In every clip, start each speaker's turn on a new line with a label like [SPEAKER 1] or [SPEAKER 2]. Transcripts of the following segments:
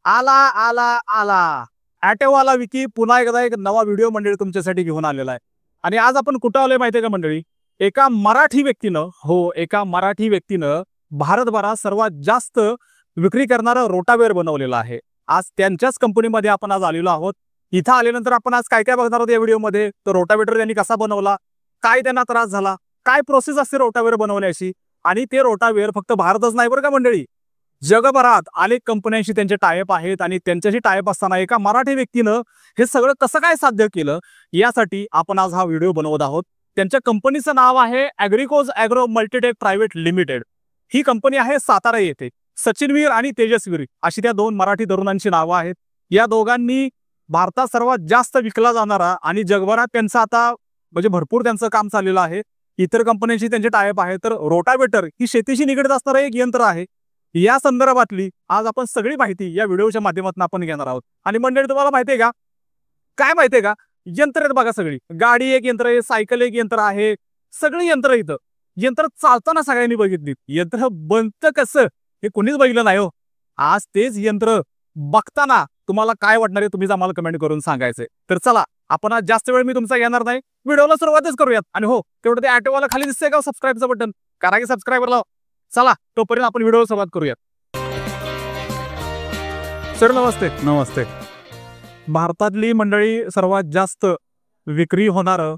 [SPEAKER 1] आला आला आला ॲटोवाला विकी पुन्हा एकदा एक नवा व्हिडिओ मंडळी तुमच्यासाठी घेऊन आलेला आहे. आणि आज आपण कुठं आलोय माहितीये का मंडळी? एका मराठी व्यक्तीनं भारतभरात सर्वात जास्त विक्री करणारा रोटावेअर बनवलेला आहे. आज त्यांच्याच कंपनीमध्ये आपण आज आलेलो आहोत. इथं आल्यानंतर आपण आज काय काय बघणार आहोत या व्हिडिओमध्ये? तर रोटावेटर त्यांनी कसा बनवला, काय त्यांना त्रास झाला, काय प्रोसेस असते रोटावेअर बनवण्याची, आणि ते रोटावेअर फक्त भारतच नाही बरं का मंडळी, जगभरात अनेक कंपन्यांशी त्यांचे टायअप आहेत. आणि त्यांच्याशी टायअप असताना एका मराठी व्यक्तीनं हे सगळं कसं काय साध्य केलं, यासाठी आपण आज हा व्हिडिओ बनवत आहोत. त्यांच्या कंपनीचं नाव आहे ॲग्रिकोज ॲग्रो मल्टीटेक प्रायव्हेट लिमिटेड. ही कंपनी आहे सातारा येथे. सचिनवीर आणि तेजस्वीर अशी त्या दोन मराठी तरुणांची नावं आहेत. या दोघांनी भारतात सर्वात जास्त विकला जाणारा आणि जगभरात त्यांचं आता म्हणजे भरपूर त्यांचं काम चाललेलं आहे. इतर कंपन्यांशी त्यांचे टायअप आहे. तर रोटावेटर ही शेतीशी निगडीत असणारं एक यंत्र आहे. या संदर्भातली आज आपण सगळी माहिती या व्हिडिओच्या माध्यमातून आपण घेणार आहोत. आणि मंडळी तुम्हाला माहितीये का, काय माहितीये का, यंत्र आहेत बघा सगळी. गाडी एक यंत्र आहे, सायकल एक यंत्र आहे, सगळी यंत्र इथं. यंत्र चालताना सगळ्यांनी बघितली, यंत्र बनतं कसं हे कोणीच बघितलं नाही हो. आज तेच यंत्र बघताना तुम्हाला काय वाटणार आहे तुम्हीच आम्हाला कमेंट करून सांगायचंय. तर चला, आपण आज जास्त वेळ मी तुमचा घेणार नाही, व्हिडिओला सुरुवातच करूयात. आणि हो, तेवढं ते ॲटोवाला खाली दिसतंय का सबस्क्राईबचं बटन, करा की सबस्क्राईबर लाव. चला तोपर्यंत आपण व्हिडिओ सुरुवात करूयात. सर नमस्ते.
[SPEAKER 2] नमस्ते.
[SPEAKER 1] भारतातली मंडळी सर्वात जास्त विक्री होणारं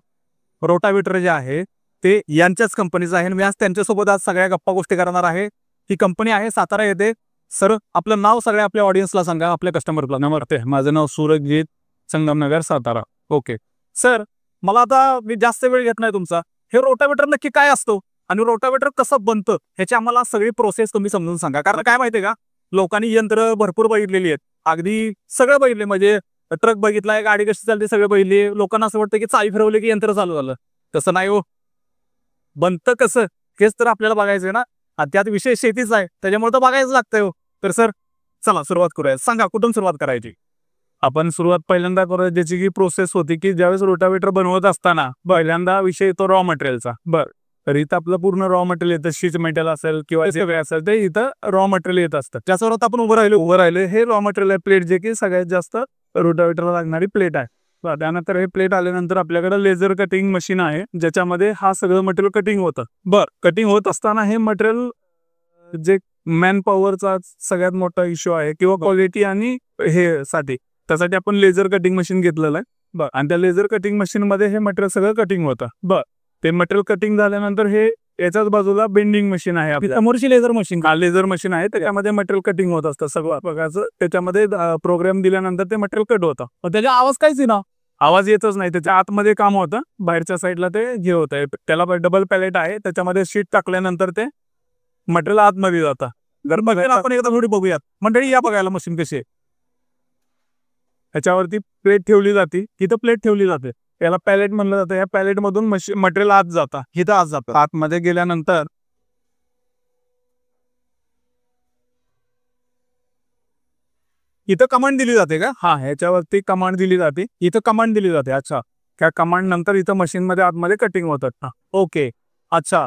[SPEAKER 1] रोटावेटर जे आहे ते यांच्याच कंपनीचं आहे. मी आज त्यांच्यासोबत आज सगळ्या गप्पा गोष्टी करणार आहे. ही कंपनी आहे सातारा येथे. सर आपलं नाव सगळ्या आपल्या ऑडियन्सला सांगा, आपल्या कस्टमरला.
[SPEAKER 2] नमस्ते, माझं नाव सूरजजीत, संगमनगर, सातारा.
[SPEAKER 1] ओके सर, मला आता मी जास्त वेळ घेत नाही तुमचा. हे रोटावेटर नक्की काय असतो आणि रोटावेटर कसं बनतं ह्याची आम्हाला सगळी प्रोसेस तुम्ही समजून सांगा. कारण काय माहितीये का, लोकांनी यंत्र भरपूर बघितलेली आहेत, अगदी सगळं बघितले. म्हणजे ट्रक बघितलाय, गाडी कशी चालते सगळं बघितले. लोकांना असं वाटतं की चावी फिरवली की यंत्र चालू झालं. तसं नाही हो. बनतं कसं हेच तर आपल्याला बघायचंय ना. त्यात विषय शेतीच आहे, त्याच्यामुळे तर बघायचं लागतंय हो. तर सर चला सुरुवात करूया. सांगा कुठून सुरुवात करायची?
[SPEAKER 2] आपण सुरुवात पहिल्यांदा करूया ज्याची की प्रोसेस होती की ज्यावेळेस रोटावेटर बनवत असताना पहिल्यांदा विषय येतो रॉ मटेरियलचा. बरं, तर इथं आपलं पूर्ण रॉ मटेरियल येतं. शीट मेटल असेल किंवा सगळे असेल ते इथं रॉ मटेरियल येत असतं.
[SPEAKER 1] त्याच्यावर आपण उभं राहिलो
[SPEAKER 2] हे रॉ मटेरियल आहे. प्लेट जे की सगळ्यात जास्त रोटावेटरला लागणारी प्लेट आहे. त्यानंतर हे प्लेट आल्यानंतर आपल्याकडे लेझर कटिंग मशीन आहे, ज्याच्यामध्ये हा सगळं मटेरियल कटिंग होतं. कटिंग होत असताना हे मटेरियल जे मॅन पॉवरचा सगळ्यात मोठा इश्यू आहे किंवा क्वालिटी आणि हे साठी, त्यासाठी आपण लेझर कटिंग मशीन घेतलेलं आहे. आणि त्या लेझर कटिंग मशीन मध्ये हे मटेरियल सगळं कटिंग होतं. ते मटेरियल कटिंग झाल्यानंतर हे याच्याच बाजूला बेंडिंग मशीन आहे,
[SPEAKER 1] समोरची लेझर मशीन.
[SPEAKER 2] लेझर मशीन आहे, त्याच्यामध्ये मटेरियल कटिंग होत असतं सगळं प्रकारचं. त्याच्यामध्ये प्रोग्राम दिल्यानंतर ते मटेरियल कट होतं.
[SPEAKER 1] त्याचा आवाज काहीच ना,
[SPEAKER 2] आवाज येतच नाही. त्याच्या आतमध्ये काम होतं, बाहेरच्या साईडला ते हे होतं. त्याला डबल पॅलेट आहे, त्याच्यामध्ये शीट टाकल्यानंतर ते मटेरियल आतमध्ये जातं.
[SPEAKER 1] जर बघायला आपण एकदा थोडी बघूयात मंडळी, या बघायला मशीन कशी आहे.
[SPEAKER 2] ह्याच्यावरती प्लेट ठेवली जाते, तिथं प्लेट ठेवली जाते, याला पॅलेट म्हणलं जातं. या पॅलेट मधून मटेरियल आत जातं.
[SPEAKER 1] इथं आत जातं.
[SPEAKER 2] आतमध्ये गेल्यानंतर
[SPEAKER 1] इथं कमांड दिली जाते का?
[SPEAKER 2] ह्याच्यावरती कमांड दिली जाते.
[SPEAKER 1] इथं कमांड दिली जाते. अच्छा.
[SPEAKER 2] त्या कमांड नंतर इथं मशीन मध्ये आतमध्ये कटिंग होतात.
[SPEAKER 1] ओके, अच्छा.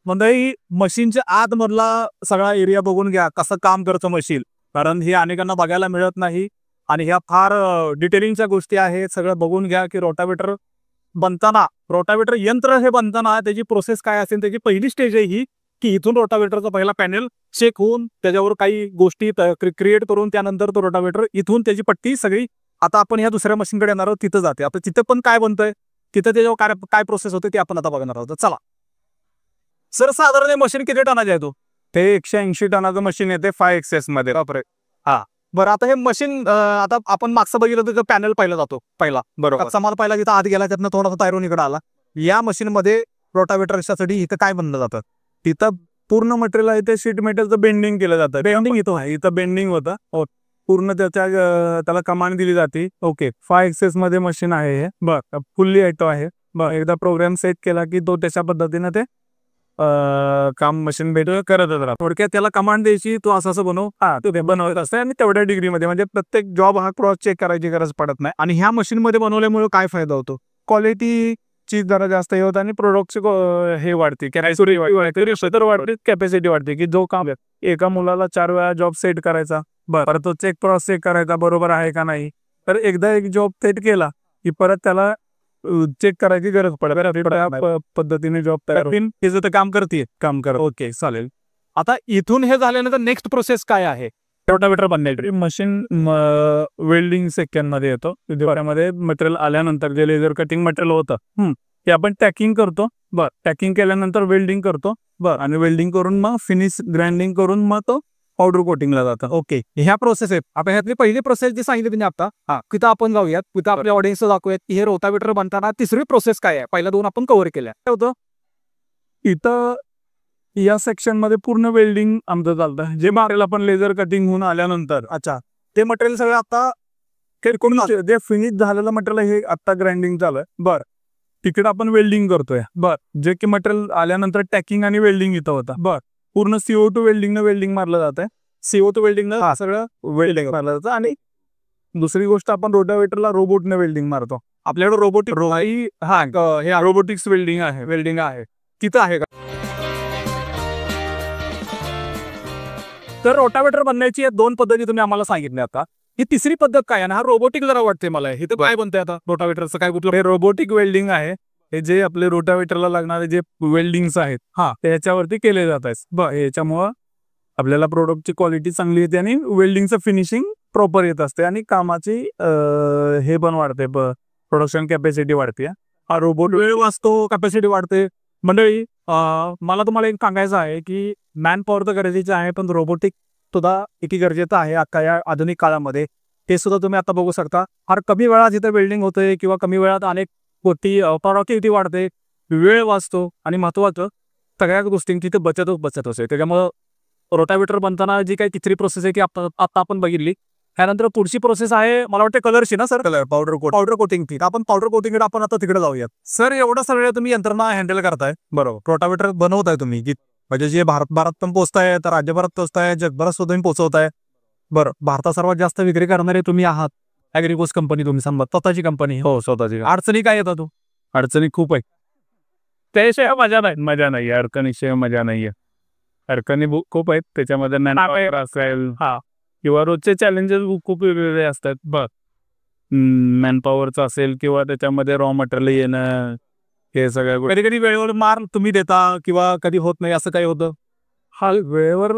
[SPEAKER 1] म्हणजे मशीनच्या आत मधला सगळा एरिया बघून घ्या कसं काम करतं मशीन, कारण हे अनेकांना बघायला मिळत नाही. आणि ह्या फार डिटेलिंगच्या गोष्टी आहेत. सगळं बघून घ्या की रोटावेटर बनताना, रोटावेटर यंत्र हे बनताना त्याची प्रोसेस काय असेल. त्याची पहिली स्टेज आहे ही की इथून रोटावेटरचा पहिला पॅनेल चेक होऊन त्याच्यावर काही गोष्टी क्रिएट करून त्यानंतर तो रोटावेटर इथून त्याची पट्टी सगळी आता आपण ह्या दुसऱ्या मशीनकडे येणार आहोत, तिथं जाते. आता तिथं पण काय बनतंय, तिथं त्याच्यावर काय प्रोसेस होते ते आपण आता बघणार आहोत. चला सर, साधारण मशीन किती टनाचे आहे?
[SPEAKER 2] ते 180 टनाचं मशीन येते 5XS मध्ये.
[SPEAKER 1] बरं, आता हे मशीन आता आपण मागचं बघितलं तर पॅनल पहिला जातो, पहिला
[SPEAKER 2] बरोबर
[SPEAKER 1] कच्चा माल पहिला तिथं आत गेला, त्यातनं थोडासा तायरून इकडे आला. या मशीन मध्ये रोटावेटरसाठी इथं काय बनलं जातं?
[SPEAKER 2] तिथं पूर्ण मटेरियल आहे ते शीट मेटलचं बेंडिंग केलं जातं.
[SPEAKER 1] बेंडिंग इथं
[SPEAKER 2] बेंडिंग होतं पूर्ण. त्याला कमांड दिली जाते. ओके, 5XS मध्ये मशीन आहे हे. फुल्ली ॲटो आहे. एकदा प्रोग्राम सेट केला की तो त्याच्या पद्धतीने ते काम मशीन करतच राहतो.
[SPEAKER 1] थोडक्यात त्याला कमांड द्यायची, तो असं बनव, ते बनवत असतं. आणि तेवढ्या डिग्रीमध्ये, म्हणजे प्रत्येक जॉब हा क्रॉस चेक करायची गरज पडत नाही. आणि ह्या मशीन मध्ये बनवल्यामुळे काय फायदा होतो?
[SPEAKER 2] क्वालिटीची जरा जास्त हे होतं आणि प्रोडक्टची हे वाढते, वाढते, कॅपॅसिटी वाढते. की जो काम एका मुलाला 4 वेळा जॉब सेट करायचा परत तो चेक क्रॉस चेक करायचा बरोबर आहे का नाही. तर एकदा एक जॉब सेट केला की परत त्याला चेक करायची गरज पडते. पद्धतीने जॉब तयार होईल.
[SPEAKER 1] हे जर काम करते
[SPEAKER 2] काम करा.
[SPEAKER 1] ओके चालेल. आता इथून हे झाल्यानंतर नेक्स्ट प्रोसेस काय आहे रोटावेटर बनण्याची?
[SPEAKER 2] मशीन वेल्डिंग सेक्शन मध्ये येतो. त्यामध्ये मटेरियल आल्यानंतर जे लेझर कटिंग मटेरियल होतं ते आपण टॅकिंग करतो. टॅकिंग केल्यानंतर वेल्डिंग करतो. आणि वेल्डिंग करून मग फिनिश ग्राइंडिंग करून मग तो पावडर कोटिंगला जातं.
[SPEAKER 1] ओके, ह्या प्रोसेस आहेत. आपण ह्यातली पहिली प्रोसेस जी सांगितली तुम्ही आता तिथं आपण जाऊयात. तिथं आपल्या ऑडियन्स दाखवूयात की हे रोटावेटर बनताना तिसरी प्रोसेस काय आहे. पहिल्या 2 आपण कव्हर केल्या. काय होतं
[SPEAKER 2] इथं या सेक्शन मध्ये पूर्ण वेल्डिंग आमचं चालतं. जे मटेरियल आपण लेझर कटिंग होऊन आल्यानंतर
[SPEAKER 1] अच्छा ते मटेरियल सगळं आता
[SPEAKER 2] जे फिनिश झालेलं मटेरियल हे आता ग्राइंडिंग चालू आहे. तिकडे आपण वेल्डिंग करतोय. जे की मटेरियल आल्यानंतर टॅकिंग आणि वेल्डिंग इथं होतं. पूर्ण CO2 वेल्डिंगनं वेल्डिंग मारलं जातंय.
[SPEAKER 1] CO2 वेल्डिंगनं सगळं
[SPEAKER 2] वेल्डिंग मारलं जातं. आणि दुसरी गोष्ट आपण रोटावेटरला रोबोटने वेल्डिंग मारतो.
[SPEAKER 1] आपल्याकडे रोबोटिक
[SPEAKER 2] हे रोबोटिक्स वेल्डिंग आहे.
[SPEAKER 1] तिथं आहे का? तर रोटावेटर बनण्याची या 2 पद्धती तुम्ही आम्हाला सांगितल्या. आता ही तिसरी पद्धत काय आहे? हा रोबोटिक जरा वाटते मला. हे तर काय बनतंय आता रोटावेटरचं काय कुठलं?
[SPEAKER 2] हे रोबोटिक वेल्डिंग आहे. हे जे आपले रोटावेटरला लागणारे जे वेल्डिंग्स आहेत त्याच्यावरती केले जात आहेत. याच्यामुळं आपल्याला प्रोडक्टची क्वालिटी चांगली येते आणि वेल्डिंगचं फिनिशिंग प्रॉपर येत असते आणि कामाची हे पण वाढते. प्रोडक्शन कॅपॅसिटी वाढते.
[SPEAKER 1] हा रोबोट वेळ वाचतो, कॅपॅसिटी वाढते. मंडळी मला तुम्हाला एक सांगायचं आहे की मॅन पॉवर तर गरजेचं आहे, पण रोबोटिक सुद्धा किती गरजेचं आहे आता या आधुनिक काळामध्ये ते सुद्धा तुम्ही आता बघू शकता. फार कमी वेळात इथं वेल्डिंग होते किंवा कमी वेळात अनेक गोष्टी प्रॉडक्टिव्हिटी वाढते, वेळ वाचतो आणि महत्त्वाचं सगळ्या गोष्टींची तिथे बचत होते. त्याच्यामुळं रोटावेटर बनताना जी काही तिसरी प्रोसेस आहे की आता आपण बघितली. त्यानंतर पुढची प्रोसेस आहे मला वाटतं कलरची ना सर?
[SPEAKER 2] Colour
[SPEAKER 1] powder कोटिंगची. आपण पावडर कोटिंग आपण आता तिकडे जाऊयात. सर एवढं सगळं तुम्ही यंत्रणा हँडल करताय.
[SPEAKER 2] बरोबर.
[SPEAKER 1] रोटावेटर बनवताय तुम्ही म्हणजे जे भारत पण पोहोचताय, तर राज्यभरात पोहोचताय, जगभरात सुद्धा तुम्ही पोहोचवताय. भारतात सर्वात जास्त विक्री करणारे तुम्ही आहात. ॲग्रिकोस कंपनी तुम्ही सांगा, स्वतःची कंपनी.
[SPEAKER 2] हो, स्वतःची.
[SPEAKER 1] अडचणी काय येतात?
[SPEAKER 2] अडचणी खूप आहे. त्याशिवाय मजा नाही. अडचणीशिवाय मजा नाहीये. अडचणी खूप आहेत. त्याच्यामध्ये मॅनपॉवर असेल किंवा रोजचे चॅलेंजेस खूप वेगवेगळे असतात. मॅनपॉवरचं असेल किंवा त्याच्यामध्ये रॉ मटेरियल येणं, हे सगळ्या
[SPEAKER 1] कधी कधी वेळेवर मार तुम्ही देता किंवा कधी होत नाही असं काही होतं?
[SPEAKER 2] वेळेवर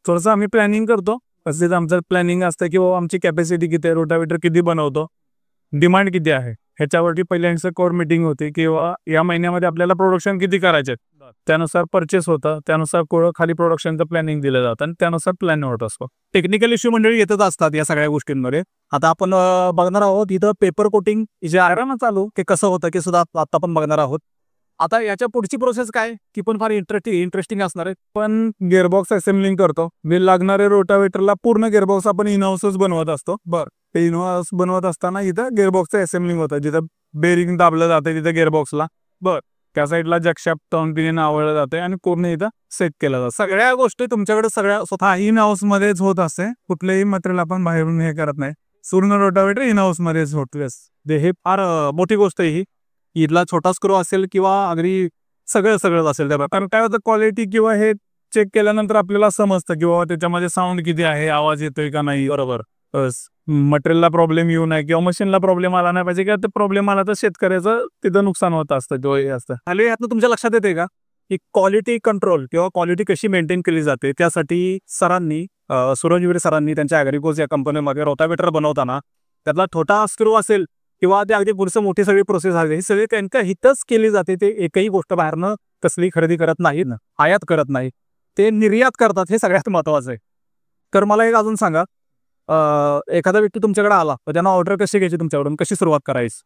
[SPEAKER 2] थोडंसं आम्ही प्लॅनिंग करतो. तसेच आमचं प्लॅनिंग असतं की बाबा आमची कॅपॅसिटी किती आहे, रोटावेटर किती बनवतो, डिमांड किती आहे, ह्याच्यावरती पहिल्यांदा कोर मीटिंग होते किंवा या महिन्यामध्ये आपल्याला प्रोडक्शन किती करायचे, त्यानुसार परचेस होतं, त्यानुसार खाली प्रोडक्शनचं प्लॅनिंग दिलं जातं आणि त्यानुसार प्लॅन होत असतो.
[SPEAKER 1] टेक्निकल इश्यू मंडळी येतच असतात या सगळ्या गोष्टींमध्ये. आता आपण बघणार आहोत इथं पेपर कोटिंग जे आहे ना चालू की कसं होतं की सुद्धा आता आपण बघणार आहोत. आता याच्या पुढची प्रोसेस काय की पण फार इंटरेस्टिंग असणार आहे.
[SPEAKER 2] पण गिअरबॉक्स असेंब्लिंग करतो. लागणारे रोटावेटरला पूर्ण गिअरबॉक्स आपण इनहाऊसच बनवत असतो. ते इनहाऊस बनवत असताना इथं गिअरबॉक्सचं असेंब्लिंग होतं. जिथं बेरिंग दाबलं जातं तिथं गिअरबॉक्सला त्या साईडला जॅकशाफ्ट टर्न आवळलं जाते आणि पूर्ण इथं सेट केलं जातं.
[SPEAKER 1] सगळ्या गोष्टी तुमच्याकडे सगळ्या स्वतः
[SPEAKER 2] इन हाऊस मध्येच होत असते. कुठलेही मटेरियल आपण बाहेरून हे करत नाही. पूर्ण रोटावेटर इन हाऊस मध्येच होतो.
[SPEAKER 1] हे फार मोठी गोष्ट आहे ही. इथला छोटा स्क्रू असेल किंवा अगदी सगळं असेल त्या
[SPEAKER 2] कारण काय होतं क्वालिटी किंवा हे चेक केल्यानंतर आपल्याला समजतं की बाबा त्याच्यामध्ये साऊंड किती आहे, आवाज येतोय का नाही.
[SPEAKER 1] बरोबर.
[SPEAKER 2] मटेरियलला प्रॉब्लेम येऊ नये किंवा मशीनला प्रॉब्लेम आला नाही पाहिजे किंवा ते प्रॉब्लेम आला तर शेतकऱ्याचं तिथं नुकसान होत असतं. जो हे असतं
[SPEAKER 1] हॅलो यातनं तुमच्या लक्षात येते का की क्वालिटी कंट्रोल किंवा क्वालिटी कशी मेंटेन केली जाते. त्यासाठी सरांनी सूरजवीर सरांनी त्यांच्या ॲग्रिकोस या कंपनीमध्ये रोटावेटर बनवताना त्यातला छोटा स्क्रू असेल किंवा ते अगदी पुढचं मोठी सगळी प्रोसेस आहे ही सगळी त्यांच्या हितच केली जाते. ते एकही गोष्ट बाहेरनं कसली खरेदी करत नाहीत, आयात करत नाही, ते निर्यात करतात. हे सगळ्यात महत्त्वाचं आहे. तर मला एक अजून सांगा, एखादा व्यक्ती तुमच्याकडे आला तर त्यांना ऑर्डर कशी घ्यायची, तुमच्याकडून कशी सुरुवात करायची?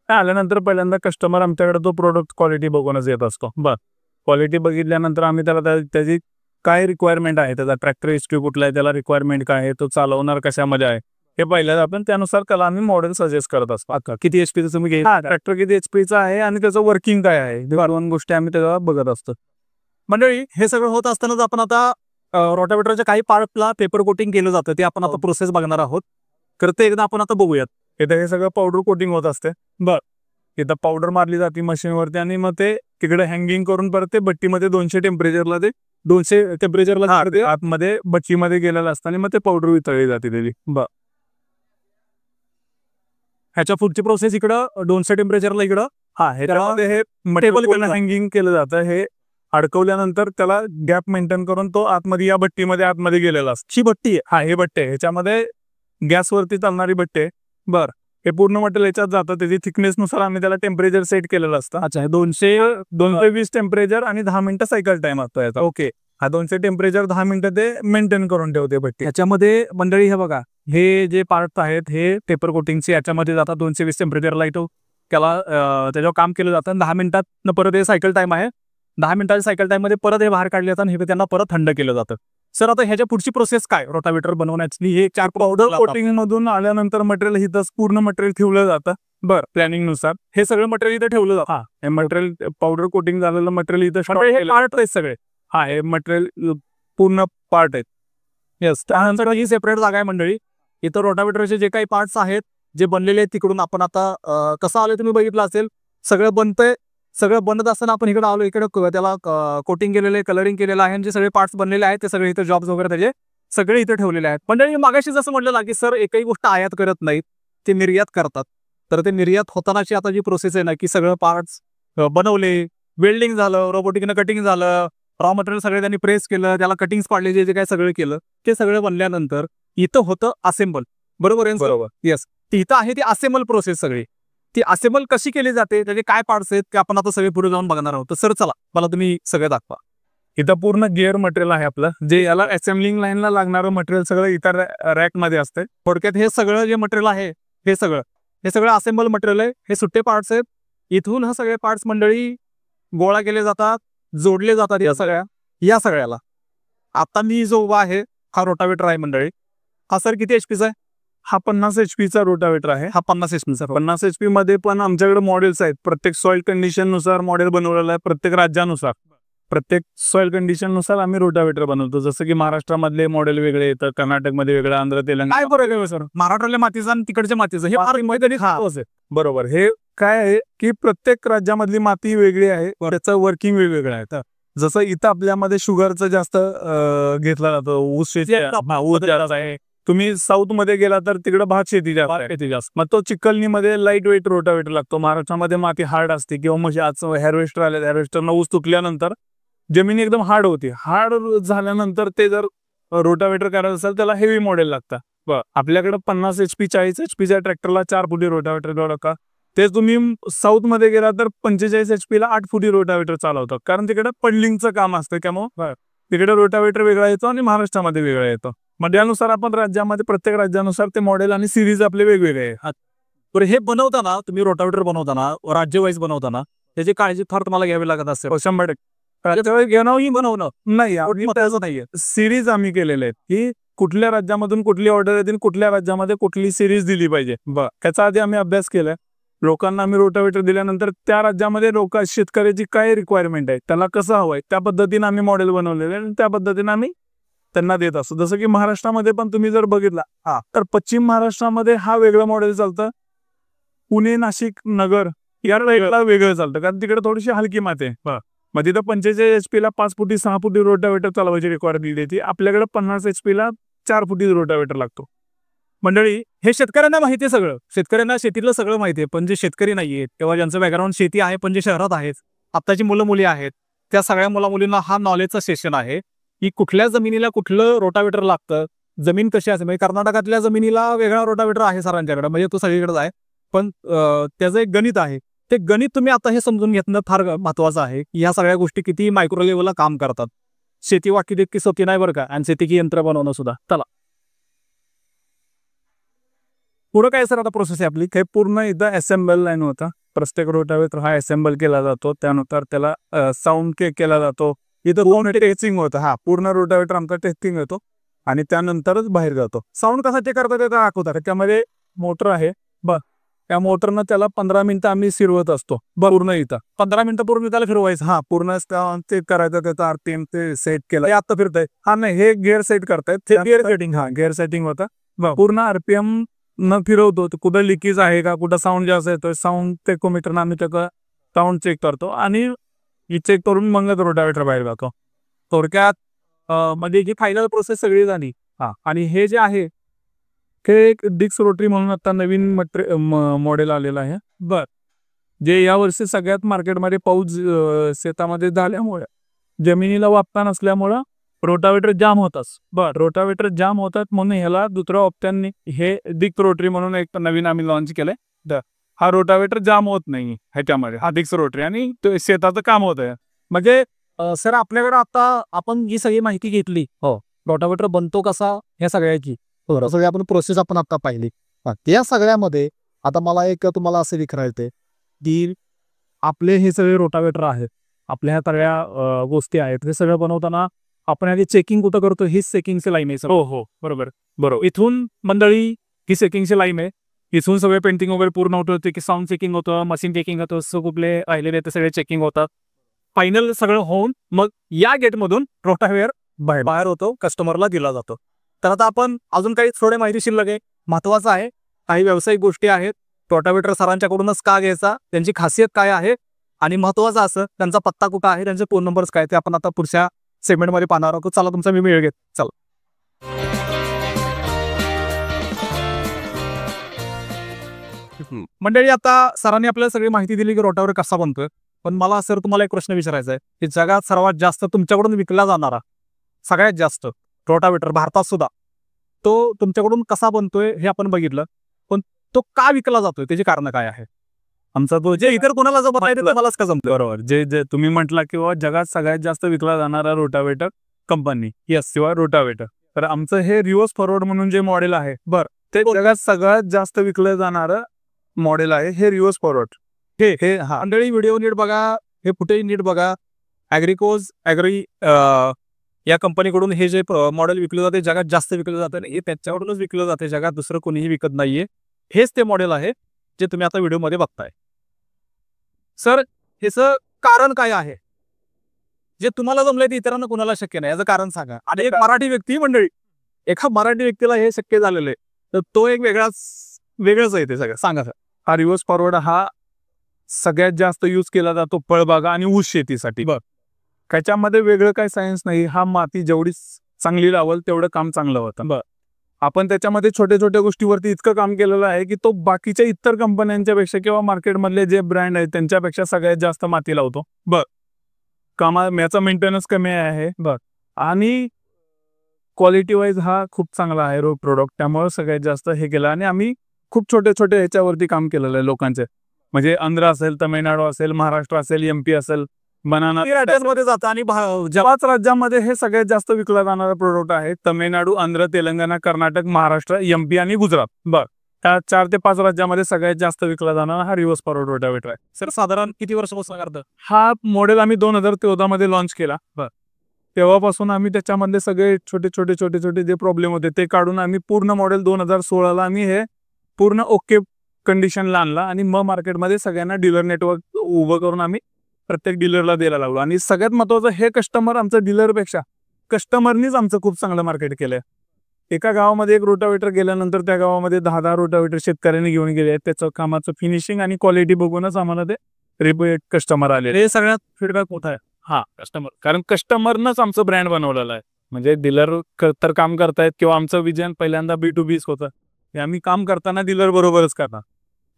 [SPEAKER 2] आल्यानंतर पहिल्यांदा कस्टमर आमच्याकडे तो प्रोडक्ट क्वालिटी बघूनच येत असतो. क्वालिटी बघितल्यानंतर आम्ही त्याला त्याची काय रिक्वायरमेंट आहे, त्याचा ट्रॅक्टर हिस्ट्री कुठला आहे, त्याला रिक्वायरमेंट काय आहे, तो चालवणार कशामध्ये आहे हे पहिल्यांदा आपण त्यानुसार त्याला आम्ही मॉडेल सजेस्ट करत असतो.
[SPEAKER 1] किती HP तुम्ही घ्या,
[SPEAKER 2] ट्रॅक्टर किती HPचा आहे आणि त्याचं वर्किंग काय आहे, दोन गोष्टी आम्ही त्याला बघत असतो.
[SPEAKER 1] मंडळी हे सगळं होत असतानाच आपण आता रोटावेटरच्या काही पार्टला पेपर कोटिंग केलं जातं, ते आपण आता प्रोसेस बघणार आहोत. तर ते एकदा आपण आता बघूयात.
[SPEAKER 2] इथं हे सगळं पावडर कोटिंग होत असते. इथं पावडर मारली जाते मशीनवरती आणि मग ते तिकडे हँगिंग करून परत ते भट्टीमध्ये 200 टेम्परेचरला ते
[SPEAKER 1] 200 टेम्परेचरला
[SPEAKER 2] आतमध्ये बच्चीमध्ये गेलेलं असतं आणि मग ते पावडर वितळली जाते त्याची.
[SPEAKER 1] ह्याच्या पुढची प्रोसेस इकडं 200 टेम्परेचरला इकडं
[SPEAKER 2] ह्याच्यामध्ये हे मटेरियल हँगिंग केलं जातं. हे अडकवल्यानंतर त्याला गॅप मेंटेन करून तो आतमध्ये या भट्टीमध्ये आतमध्ये गेलेला असतो.
[SPEAKER 1] ही भट्टी आहे.
[SPEAKER 2] हे भट्टी आहे. ह्याच्यामध्ये गॅसवरती चालणारी भट्टी आहे. हे पूर्ण मटेरियल ह्याच्यात जातं. त्याची थिकनेस नुसार आम्ही त्याला टेम्परेचर सेट केलेलं असतं.
[SPEAKER 1] अच्छा, 220
[SPEAKER 2] टेम्परेचर आणि 10 मिनिटं सायकल टाइम असतो याचा.
[SPEAKER 1] ओके.
[SPEAKER 2] 200 टेम्परेचर 10 मिनिटं ते मेंटेन करून ठेवते भट्टी.
[SPEAKER 1] ह्याच्यामध्ये मंडळी हे बघा, हे जे पार्ट आहेत हे पेपर कोटिंगचे याच्यामध्ये जातात. 220 टेम्परेचरला इथं त्याला त्याच्यावर काम केलं जातं. 10 मिनिटात परत हे सायकल टाइम आहे. 10 मिनिटाच्या सायकल टाइम मध्ये परत हे बाहेर काढले जातात आणि हे त्यांना परत थंड केलं जातं. सर, आता ह्याच्या पुढची प्रोसेस काय रोटावेटर बनवण्याची? हे 4
[SPEAKER 2] पावडर कोटिंग मधून आल्यानंतर मटेरियल इथं पूर्ण मटेरियल ठेवलं जातं. प्लॅनिंग नुसार हे सगळं मटेरियल इथं ठेवलं जातं. हे मटेरियल पावडर कोटिंग झालेलं मटेरियल इथं
[SPEAKER 1] हे पार्ट आहेत सगळे.
[SPEAKER 2] हे मटेरियल पूर्ण पार्ट आहेत.
[SPEAKER 1] येस, त्यानंतर ही सेपरेट जागा आहे मंडळी. इथं रोटावेटरचे जे काही पार्ट्स आहेत जे बनलेले आहेत तिकडून आपण आता कसं आलं तुम्ही बघितलं असेल. सगळं बनतंय. सगळं बनत असताना आपण इकडे आलो. इकडे त्याला कोटिंग केलेलं आहे, कलरिंग केलेलं आहे. जे सगळे पार्ट्स बनलेले आहेत ते सगळे इथं जॉब्स वगैरे त्याचे सगळे इथे ठेवलेले आहेत. मंडळी, मागाशी जसं म्हटलं ना की सर एकही गोष्ट आयात करत नाहीत, ते निर्यात करतात. तर ते निर्यात होतानाची आता जी प्रोसेस आहे ना की सगळं पार्ट्स बनवले, वेल्डिंग झालं, रोबोटिकनं कटिंग झालं, रॉ मटेरियल सगळे त्यांनी प्रेस केलं, त्याला कटिंग्स पाडले, जे काय सगळं केलं ते सगळं बनल्यानंतर इथं होतं असेंबल. बरोबर आहे?
[SPEAKER 2] बरोबर.
[SPEAKER 1] येस. इथं आहे ती असेंबल प्रोसेस सगळी. ती असेंबल कशी केली जाते, त्याचे काय पार्ट्स आहेत ते आपण आता सगळे पुढे जाऊन बघणार आहोत. तर सर चला, मला तुम्ही सगळं दाखवा.
[SPEAKER 2] इथं पूर्ण गिअर मटेरियल आहे आपलं, जे याला असेंब्लिंग लाईनला लागणारं मटेरियल सगळं इतर रॅक मध्ये असते.
[SPEAKER 1] थोडक्यात हे सगळं जे मटेरियल आहे हे सगळं असेंबल मटेरियल आहे. हे सुट्टे पार्ट्स आहेत. इथून हा सगळे पार्ट्स मंडळी गोळा केले जातात, जोडले जातात या सगळ्याला. आता मी जो उभा आहे हा रोटावेटर आहे मंडळी. हा सर किती एचपीचा आहे?
[SPEAKER 2] हा 50 HP रोटावेटर आहे.
[SPEAKER 1] हा 50 HP.
[SPEAKER 2] 50 HP मध्ये पण आमच्याकडे मॉडेल्स आहेत. प्रत्येक सॉइल कंडिशन नुसार मॉडेल बनवलेलं आहे. प्रत्येक राज्यानुसार, प्रत्येक सॉइल कंडिशन नुसार आम्ही रोटावेटर बनवतो. जसं की महाराष्ट्रामधले मॉडेल वेगळे येतं, कर्नाटकमध्ये वेगळं, आंध्र तेलंगणा.
[SPEAKER 1] काय फरक आहे सर महाराष्ट्रातल्या मातीचा आणि तिकडच्या मातीचं? हे फार मैदानी.
[SPEAKER 2] बरोबर. हे काय आहे की प्रत्येक राज्यामधली माती वेगळी आहे, त्याचं वर्किंग वेगवेगळं आहे. जसं इथं आपल्यामध्ये शुगरचं जास्त घेतला जातो, ऊस शेती आहे. तुम्ही साऊथ मध्ये गेला तर तिकडे भात शेती जास्त. मग तो चिखलनीमध्ये लाईट वेट रोटावेटर लागतो. महाराष्ट्रामध्ये माती हार्ड असते किंवा म्हणजे आज हार्वेस्टर आले, हार्वेस्टरनं ऊस तुटल्यानंतर जमीन एकदम हार्ड होती. हार्ड झाल्यानंतर ते जर रोटावेटर करायचं असेल त्याला हेवी मॉडेल लागतं. आपल्याकडे 50 HP 40 HPच्या ट्रॅक्टरला 4 फुटी रोटावेटर का. ते तुम्ही साऊथ मध्ये गेला तर 45 HP ला 8 फुटी रोटावेटर चालवतात, कारण तिकडे पडलिंगचं काम असतं. त्यामुळे तिकडे रोटावेटर वेगळा येतो आणि महाराष्ट्रामध्ये वेगळा येतो. मग त्यानुसार आपण राज्यामध्ये प्रत्येक राज्यानुसार ते मॉडेल आणि सिरीज आपले वेगवेगळे आहेत.
[SPEAKER 1] बरं, हे बनवताना तुम्ही रोटावेटर बनवताना राज्य वाईज बनवताना त्याची काळजी फार तुम्हाला घ्यावी लागत असते.
[SPEAKER 2] 100% घेणंही बनवणं नाही नाहीये. सिरीज आम्ही केलेले आहेत की कुठल्या राज्यामधून कुठली ऑर्डर येतील, कुठल्या राज्यामध्ये कुठली सिरीज दिली पाहिजे. त्याचा आधी आम्ही अभ्यास केलाय. लोकांना आम्ही रोटावेटर दिल्यानंतर त्या राज्यामध्ये शेतकऱ्याची काय रिक्वायरमेंट आहे, त्याला कसं हवंय, त्या पद्धतीने आम्ही मॉडेल बनवलेले आणि त्या पद्धतीने आम्ही त्यांना देत असतो. जसं की महाराष्ट्रामध्ये पण तुम्ही जर बघितला तर पश्चिम महाराष्ट्रामध्ये हा वेगळं मॉडेल चालतं. पुणे, नाशिक, नगर या वेगळं चालतं, कारण तिकडे थोडीशी हलकी माती आहे. मग तिथं 45 HP ला 5 फुटी 6 फुटी रोटावेटर चालवायची रिक्वायरमेंट येते. आपल्याकडे 50 HP ला 4 फुटी रोटावेटर लागतो.
[SPEAKER 1] मंडळी, हे शेतकऱ्यांना माहिती आहे सगळं. शेतकऱ्यांना शेतीतलं सगळं माहिती आहे, पण जे शेतकरी नाहीये किंवा ज्यांचं बॅकग्राऊंड शेती आहे पण जे शहरात आहेत, आत्ताची मुलं मुली आहेत, त्या सगळ्या मुला मुलींना हा नॉलेजचा सेशन आहे की कुठल्या जमिनीला कुठलं रोटावेटर लागतं, जमीन कशी असते. म्हणजे कर्नाटकातल्या जमिनीला वेगळा रोटावेटर आहे सरांच्याकडे, म्हणजे तो सगळीकडेच आहे, पण त्याचं एक गणित आहे. ते गणित तुम्ही आता हे समजून घेणं फार महत्वाचं आहे की ह्या सगळ्या गोष्टी किती मायक्रो लेवलला काम करतात. शेती वाटकी तितकी सोपी नाही बरं का, आणि शेतीची यंत्र बनवणं सुद्धा. चला पुढं काय सर आता प्रोसेस आहे आपली?
[SPEAKER 2] हे पूर्ण इथं असेंबल लाईन होता. प्रत्येक रोटावेटर हा असेंबल केला जातो, त्यानुसार त्याला साऊंड केला जातो. इथं पूर्ण टेस्टिंग होतं. पूर्ण रोटावेटर आमचा टेस्टिंग होतो आणि त्यानंतरच बाहेर जातो.
[SPEAKER 1] साऊंड कसा ते करतात ते दाखवतात.
[SPEAKER 2] त्यामध्ये मोटर आहे. त्या मोटरनं त्याला 15 मिनिटं आम्ही फिरवत असतो. पूर्ण इथं
[SPEAKER 1] 15 मिनिटं पूर्ण त्याला फिरवायचं.
[SPEAKER 2] पूर्ण ते करायचं, त्याचं आरपीएम ते सेट केलं. आता फिरतंय. नाही, हे गिअर सेट करतायत. गिअर सेटिंग गिअर सेटिंग होतं. पूर्ण आरपीएम न फिरवतो, कुठं लिकेज आहे का, कुठं साऊंड जास्त येतोय, साऊंड टेकोमीटरनं आम्ही त्याचं साऊंड चेक करतो आणि चेक करून मग रोटावेटर बाहेर जातो. थोडक्यात मध्ये जी फायनल प्रोसेस सगळी झाली. आणि हे जे आहे हे एक डिक्स रोटरी म्हणून आता नवीन मॉडेल आलेलं आहे. जे यावर्षी सगळ्यात मार्केटमध्ये पाऊस शेतामध्ये झाल्यामुळे जमिनीला वापता नसल्यामुळं रोटावेटर जाम होतात. रोटावेटर जाम होतात म्हणून ह्याला दुसऱ्या ऑप्शननी हे डिक्स रोटरी म्हणून एक नवीन आम्ही लॉन्च केलंय. हा रोटावेटर जाम होत नाही ह्याच्यामध्ये, हा डिक्स रोटरी, आणि शेताचं काम होत आहे.
[SPEAKER 1] म्हणजे सर आपल्याकडे आता आपण जी सगळी माहिती घेतली, रोटावेटर बनतो कसा ह्या सगळ्याची सगळी आपण प्रोसेस आपण आता पाहिली. त्या सगळ्यामध्ये आता मला एक तुम्हाला असं विचारायचंय की आपले हे सगळे रोटावेटर आहेत, आपल्या ह्या सगळ्या गोष्टी आहेत, हे सगळं बनवताना आपण आधी चेकिंग कुठं करतो, हीच चेकिंगची लाईन आहे.
[SPEAKER 2] हो बरोबर. इथून मंडळी ही चेकिंगची लाईन आहे. इथून सगळे पेंटिंग वगैरे पूर्ण होतं, की साऊंड चेकिंग होतं, मशीन चेकिंग होतं, कुठले राहिलेले ते सगळे चेकिंग होतात. फायनल सगळं होऊन मग या गेटमधून रोटावेटर बाहेर होतो, कस्टमरला दिला जातो. तर आता आपण अजून काही थोडे माहिती शिल्लक आहे, महत्वाचं आहे, काही व्यावसायिक गोष्टी आहेत. रोटावेटर सरांच्याकडूनच का घ्यायचा, त्यांची खासियत काय आहे, आणि महत्वाचं असं त्यांचा पत्ता कुठं आहे, त्यांचे फोन नंबर्स काय, ते आपण आता पुढच्या सेगमेंटमध्ये पाहणार आहोत. चला तुमचा मी वेळ घेत. चला मंडळी, आता सरांनी आपल्याला सगळी माहिती दिली की रोटावेटर कसा बनतोय. पण मला सर तुम्हाला एक प्रश्न विचारायचा आहे की जगात सर्वात जास्त तुमच्याकडून विकला जाणारा सगळ्यात जास्त रोटावेटर भारतात सुद्धा तो तुमच्याकडून कसा बनतोय हे आपण बघितलं, पण तो का विकला जातोय त्याची कारण काय आहे? आमचा तो जे इतर कोणाला जमत नाही ते मलाच का जमतं. बरोबर. जे तुम्ही म्हटला किंवा जगात सगळ्यात जास्त विकला जाणारा रोटावेटर कंपनी किंवा रोटावेटर, तर आमचं हे रिव्हर्स फॉरवर्ड म्हणून जे मॉडेल आहे, ते जगात सगळ्यात जास्त विकलं जाणारं मॉडेल आहे हे रिव्हर्स फॉरवर्ड.
[SPEAKER 1] हे मंडळी व्हिडिओ नीट बघा, हे फुटेज नीट बघा. ॲग्रिकोज या कंपनीकडून हे जे मॉडेल विकलं जाते, जगात जास्त विकलं जातं, हे त्याच्याकडूनच विकलं जाते, जगात दुसरं कोणीही विकत नाहीये. हेच ते मॉडेल आहे जे तुम्ही आता व्हिडिओमध्ये बघताय. सर ह्याचं कारण काय आहे जे तुम्हाला जमलंय ते इतरांना कोणाला शक्य नाही, याचं कारण सांगा. आणि एक मराठी व्यक्ती मंडळी, एका मराठी व्यक्तीला हे शक्य झालेलं आहे, तर तो एक वेगळंच आहे ते सगळं. सांगा सर.
[SPEAKER 2] हा रिव्हर्स फॉरवर्ड हा सगळ्यात जास्त यूज केला जातो फळबागा आणि ऊस शेतीसाठी. त्याच्यामध्ये वेगळं काही सायन्स नाही. हा माती जेवढी चांगली लावल तेवढं काम चांगलं होतं. आपण त्याच्यामध्ये छोट्या छोट्या गोष्टीवरती इतकं काम केलेलं आहे की तो बाकीच्या इतर कंपन्यांच्या पेक्षा किंवा मार्केटमधले जे ब्रँड आहेत त्यांच्यापेक्षा सगळ्यात जास्त माती लावतो. याचा मेंटेनन्स कमी आहे. आणि क्वालिटी वाईज हा खूप चांगला आहे प्रोडक्ट, त्यामुळे सगळ्यात जास्त हे केलं. आणि आम्ही खूप छोटे छोटे ह्याच्यावरती काम केलेलं आहे लोकांचे, म्हणजे आंध्र असेल, तामिळनाडू असेल, महाराष्ट्र असेल, MP असेल, बनाना
[SPEAKER 1] राज्यांमध्ये जातं. आणि
[SPEAKER 2] 5 राज्यांमध्ये हे सगळ्यात जास्त विकला जाणारा प्रोडक्ट आहे. तामिळनाडू, आंध्र, तेलंगणा, कर्नाटक, महाराष्ट्र, MP आणि गुजरात. त्या 4 ते 5 राज्यामध्ये सगळ्यात जास्त विकला जाणारा हा रिव्हर्स फॉरवर्ड रोटावेटर आहे.
[SPEAKER 1] सर साधारण किती वर्षापासून करतं?
[SPEAKER 2] हा मॉडेल आम्ही 2014 मध्ये लॉन्च केला. तेव्हापासून आम्ही त्याच्यामध्ये सगळे छोटे छोटे जे प्रॉब्लेम होते ते काढून आम्ही पूर्ण मॉडेल 2016ला आम्ही हे पूर्ण ओके कंडिशनला आणला. आणि मग मार्केटमध्ये सगळ्यांना डीलर नेटवर्क उभं करून आम्ही प्रत्येक डीलरला द्यायला लागलो. आणि सगळ्यात महत्वाचं, हे कस्टमर आमचं डीलरपेक्षा कस्टमरनीच आमचं खूप चांगलं मार्केट केलंय. एका गावामध्ये एक रोटावेटर गेल्यानंतर त्या गावामध्ये 10 रोटावेटर शेतकऱ्यांनी घेऊन गेले. त्याचं कामाचं फिनिशिंग आणि क्वालिटी बघूनच आम्हाला ते रिपीट कस्टमर आले.
[SPEAKER 1] हे सगळ्यात फीडबॅक होत आहे.
[SPEAKER 2] कस्टमर, कारण कस्टमरनंच आमचं ब्रँड बनवलेलं आहे. म्हणजे डीलर तर काम करतायत किंवा आमचं विजन पहिल्यांदा B2B होतं, हे आम्ही काम करताना डीलर बरोबरच करणार.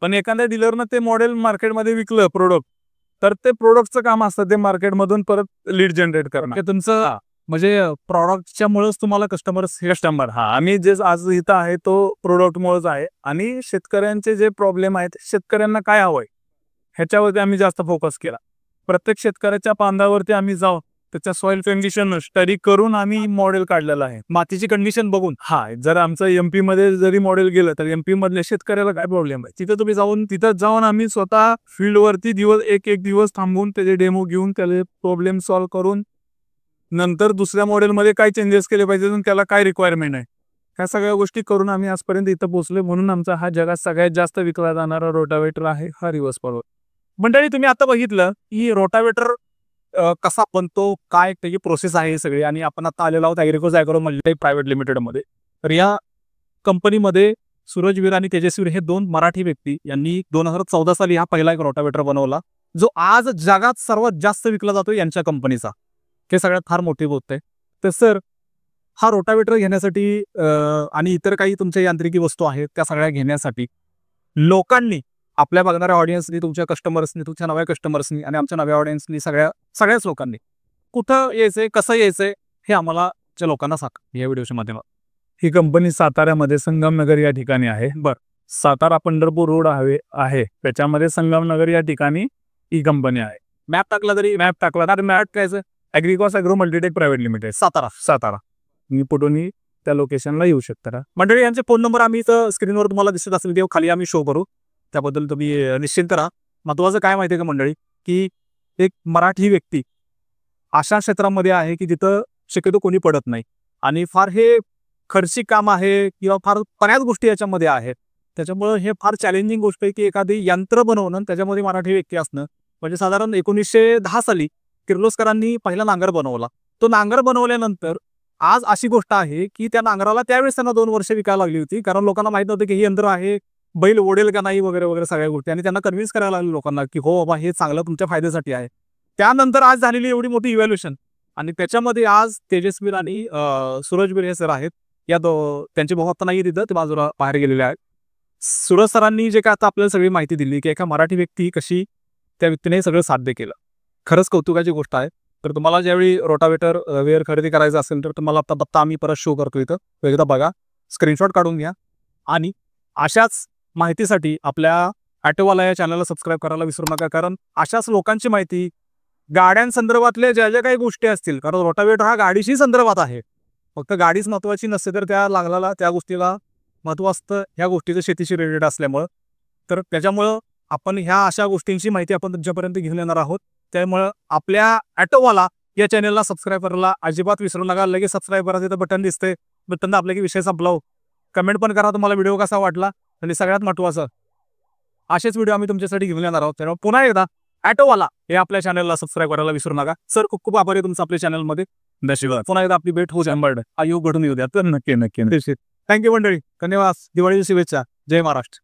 [SPEAKER 2] पण एखाद्या डीलरनं ते मॉडेल मार्केटमध्ये विकलं प्रोडक्ट, तर ते प्रोडक्टचं काम असतं ते मार्केटमधून परत लीड जनरेट करणं.
[SPEAKER 1] तुमचं म्हणजे प्रॉडक्टच्या मुळेच तुम्हाला कस्टमर
[SPEAKER 2] आम्ही जे आज इथं आहे तो प्रोडक्टमुळेच आहे. आणि शेतकऱ्यांचे जे प्रॉब्लेम आहेत, शेतकऱ्यांना काय हवंय ह्याच्यावरती आम्ही जास्त फोकस केला. प्रत्येक शेतकऱ्याच्या बांधावरती आम्ही जाऊन त्याच्या सॉइल कंडिशन स्टडी करून आम्ही मॉडेल काढलेलं आहे.
[SPEAKER 1] मातीची कंडिशन बघून.
[SPEAKER 2] जर आमचं MP मध्ये जरी मॉडेल गेलं तर MP मधल्या शेतकऱ्याला काय प्रॉब्लेम आहे, तिथं जाऊन आम्ही स्वतः फील्डवरती एक दिवस थांबून त्याचे डेमो घेऊन त्याला प्रॉब्लेम सॉल्व्ह करून नंतर दुसऱ्या मॉडेलमध्ये काय चेंजेस केले पाहिजे आणि त्याला काय रिक्वायरमेंट आहे, ह्या सगळ्या गोष्टी करून आम्ही आजपर्यंत इथं पोहोचलो. म्हणून आमचा हा जगात सगळ्यात जास्त विकला जाणारा रोटावेटर आहे हा रिव्हर्स फॉरवर्ड.
[SPEAKER 1] मंडळी, तुम्ही आता बघितलं की रोटावेटर कसा बनतो, काय त्याची प्रोसेस आहे सगळी. आणि आपण आता आलेलो आहोत ॲग्रिकोज ॲग्रो मल्टीटेक प्रायव्हेट लिमिटेडमध्ये. तर या कंपनीमध्ये सूरजवीर आणि तेजस्वीर हे 2 मराठी व्यक्ती यांनी 2014 साली हा पहिला एक रोटावेटर बनवला, जो आज जगात सर्वात जास्त विकला जातो यांच्या कंपनीचा. हे सगळ्यात फार मोठी गोष्ट आहे. तर सर, हा रोटावेटर घेण्यासाठी आणि इतर काही तुमच्या यांत्रिकी वस्तू आहेत त्या सगळ्या घेण्यासाठी लोकांनी, आपल्या बघणाऱ्या ऑडियन्सनी, तुमच्या कस्टमर्सनी, तुमच्या नव्या कस्टमर्सनी आणि आमच्या नव्या ऑडियन्सनी, सगळ्याच लोकांनी कुठं यायचंय, कसं यायचंय, हे आम्हाला लोकांना सांगा या व्हिडिओच्या माध्यमातून.
[SPEAKER 2] ही कंपनी साताऱ्यामध्ये संगमनगर या ठिकाणी आहे. सातारा पंढरपूर रोड आहे त्याच्यामध्ये संगमनगर या ठिकाणी ही कंपनी आहे.
[SPEAKER 1] मॅप टाकला तर
[SPEAKER 2] मॅप काय Agricos agro multitech private limited Satara. मी कुठूनही त्या लोकेशनला येऊ शकता.
[SPEAKER 1] मंडळी, यांचे फोन नंबर आम्ही इथं स्क्रीनवर तुम्हाला दिसत असेल तेव्हा खाली आम्ही शो करू, त्याबद्दल तुम्ही निश्चिंत राहा. महत्त्वाचं काय माहिती आहे का मंडळी, की एक मराठी व्यक्ती अशा क्षेत्रामध्ये आहे की जिथं शक्यतो कोणी पडत नाही आणि फार हे खर्चिक काम आहे किंवा फार बऱ्याच गोष्टी याच्यामध्ये आहेत. त्याच्यामुळं हे फार चॅलेंजिंग गोष्ट आहे की एखादी यंत्र बनवणं, त्याच्यामध्ये मराठी व्यक्ती असणं. म्हणजे साधारण 1910 साली किर्लोस्करांनी पहिला नांगर बनवला. तो नांगर बनवल्यानंतर आज अशी गोष्ट आहे की त्या नांगराला त्यावेळेस त्यांना 2 वर्ष विकायला लागली होती, कारण लोकांना माहित नव्हतं की हे यंत्र आहे, बैल ओढेल का नाही वगैरे वगैरे सगळ्या गोष्टी, आणि त्यांना कन्व्हिन्स करायला लागले लोकांना की हो बाबा हे चांगलं तुमच्या फायद्यासाठी आहे. त्यानंतर आज झालेली एवढी मोठी इव्हॅल्युएशन, आणि त्याच्यामध्ये आज तेजस्वीर आणि सूरजवीर हे सर आहेत. या त्यांचे भाऊ आता नाही तिथं, ते बाजूला बाहेर गेलेले आहेत. सूरज सरांनी जे काय आता आपल्याला सगळी माहिती दिली की एका मराठी व्यक्ती कशी त्या व्यक्तीने सगळं साध्य केलं, खरंच कौतुकाची गोष्ट आहे. तर तुम्हाला ज्यावेळी रोटावेटर वेअर खरेदी करायचं असेल तर तुम्हाला आता बत्ता आम्ही परत शो करतो इथं, एकदा बघा, स्क्रीनशॉट काढून घ्या. आणि अशाच माहितीसाठी आपल्या ॲटोवाला या चॅनलला सबस्क्राईब करायला विसरू नका, कारण अशाच लोकांची माहिती, गाड्यांसंदर्भातल्या ज्या ज्या काही गोष्टी असतील, कारण रोटावेटर हा गाडीशी संदर्भात आहे, फक्त गाडीच महत्त्वाची नसते तर त्या गोष्टीला महत्त्व असतं, ह्या गोष्टीचं शेतीशी रिलेटेड असल्यामुळं. तर त्याच्यामुळं आपण ह्या अशा गोष्टींची माहिती आपण तुमच्यापर्यंत घेऊन येणार आहोत. त्यामुळं आपल्या ॲटोवाला या चॅनलला सबस्क्राईब करायला अजिबात विसरू नका. लगेच सबस्क्राईब करा, तिथं बटन दिसते, बटन आपल्या की विषय संपला. कमेंट पण करा तुम्हाला व्हिडिओ कसा वाटला, आणि सगळ्यात महत्त्वाचं असेच व्हिडिओ आम्ही तुमच्यासाठी घेऊन येणार आहोत. त्यामुळे पुन्हा एकदा ॲटोवाला हे आपल्या चॅनलला सबस्क्राईब करायला विसरू नका. सर, खूप खूप आभार आहे तुमचं आपल्या चॅनलमध्ये. धन्यवाद. पुन्हा एकदा आपली भेट हो शंभर आयोग घडून येऊ द्या. तर नक्की. थँक्यू मंडळी, धन्यवाद. दिवाळीची शुभेच्छा. जय महाराष्ट्र.